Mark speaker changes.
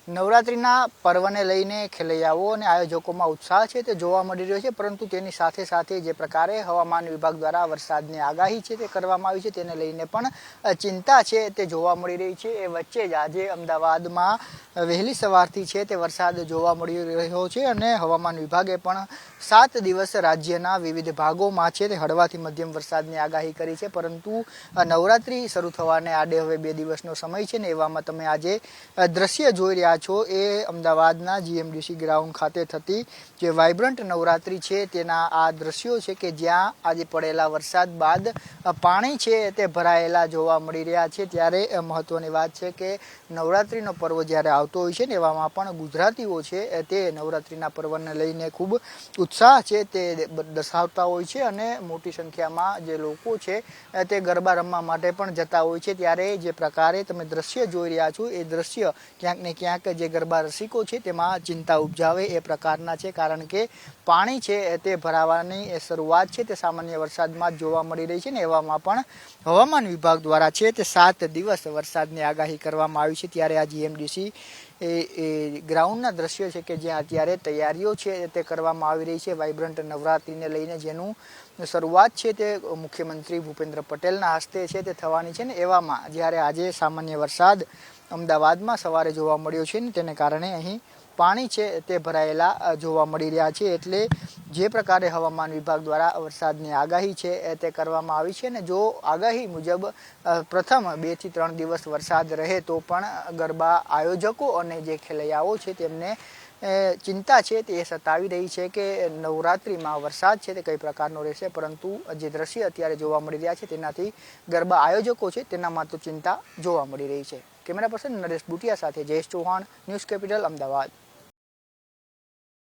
Speaker 1: નવરાત્રિના પર્વને લઈને ખેલૈયાઓ અને આયોજકોમાં ઉત્સાહ છે તે જોવા મળી રહ્યો છે, પરંતુ તેની સાથે સાથે જે પ્રકારે હવામાન વિભાગ દ્વારા વરસાદની આગાહી છે તે કરવામાં આવી છે તેને લઈને પણ ચિંતા છે તે જોવા મળી રહી છે। એ વચ્ચે જ આજે અમદાવાદમાં વહેલી સવારથી છે તે વરસાદ જોવા મળી રહ્યો છે અને હવામાન વિભાગે પણ 7 દિવસ રાજ્યના વિવિધ ભાગોમાં છે તે હળવાથી મધ્યમ વરસાદની આગાહી કરી છે। પરંતુ નવરાત્રિ શરૂ થવાને આડે હવે 2 દિવસનો સમય છે ને એવામાં તમે આજે દ્રશ્ય જોઈ રહ્યા છો એ અમદાવાદના જીએમડીસી ગ્રાઉન્ડ ખાતે થતી જે વાઇબ્રન્ટ નવરાત્રિ છે તેના આ દ્રશ્યો છે કે જ્યાં આજે પડેલા વરસાદ બાદ પાણી છે તે ભરાયેલા જોવા મળી રહ્યા છે। ત્યારે મહત્વની વાત છે કે નવરાત્રિનો પર્વ જ્યારે આવતો હોય છે ને એવામાં પણ ગુજરાતીઓ છે તે નવરાત્રિના પર્વને લઈને ખૂબ ઉત્સાહ છે તે દર્શાવતા હોય છે અને મોટી સંખ્યામાં જે લોકો છે તે ગરબા રમવા માટે પણ જતા હોય છે। ત્યારે જે પ્રકારે તમે દ્રશ્ય જોઈ રહ્યા છો એ દ્રશ્ય ક્યાંક ને ક્યાંક જે ગરબા રસિકો છે તેમાં ચિંતા ઉપજાવે એ પ્રકારના છે, કારણ કે પાણી છે તે ભરાવાની શરૂઆત છે તે સામાન્ય વરસાદમાં જ જોવા મળી રહી છે ને એવામાં પણ હવામાન વિભાગ દ્વારા છે તે 7 દિવસ વરસાદની આગાહી કરવામાં આવી છે। ત્યારે આ જીએમડીસી ગ્રાઉન્ડના દ્રશ્યો છે કે જ્યાં અત્યારે તૈયારીઓ છે તે કરવામાં આવી રહી છે વાઇબ્રન્ટ નવરાત્રિને લઈને, જેનું શરૂઆત છે તે મુખ્યમંત્રી ભૂપેન્દ્ર પટેલના હસ્તે છે તે થવાની છે ને એવામાં જ્યારે આજે સામાન્ય વરસાદ અમદાવાદમાં સવારે જોવા મળ્યો છે ને તેને કારણે અહીં પાણી છે તે ભરાયેલા જોવા મળી રહ્યા છે। એટલે જે પ્રકારે હવામાન વિભાગ દ્વારા વરસાદની આગાહી છે તે કરવામાં આવી છે ને જો આગાહી મુજબ પ્રથમ 2 થી 3 દિવસ વરસાદ રહે તો પણ ગરબા આયોજકો અને જે ખેલૈયાઓ છે તેમને ચિંતા છે તે સતાવી રહી છે કે નવરાત્રિમાં વરસાદ છે તે કઈ પ્રકારનો રહેશે, પરંતુ જે દ્રશ્ય અત્યારે જોવા મળી રહ્યા છે તેનાથી ગરબા આયોજકો છે તેનામાં તો ચિંતા જોવા મળી રહી છે। કેમેરા પર્સન નરેશ બુટિયા સાથે જયેશ ચૌહાણ, ન્યૂઝ કેપિટલ, અમદાવાદ।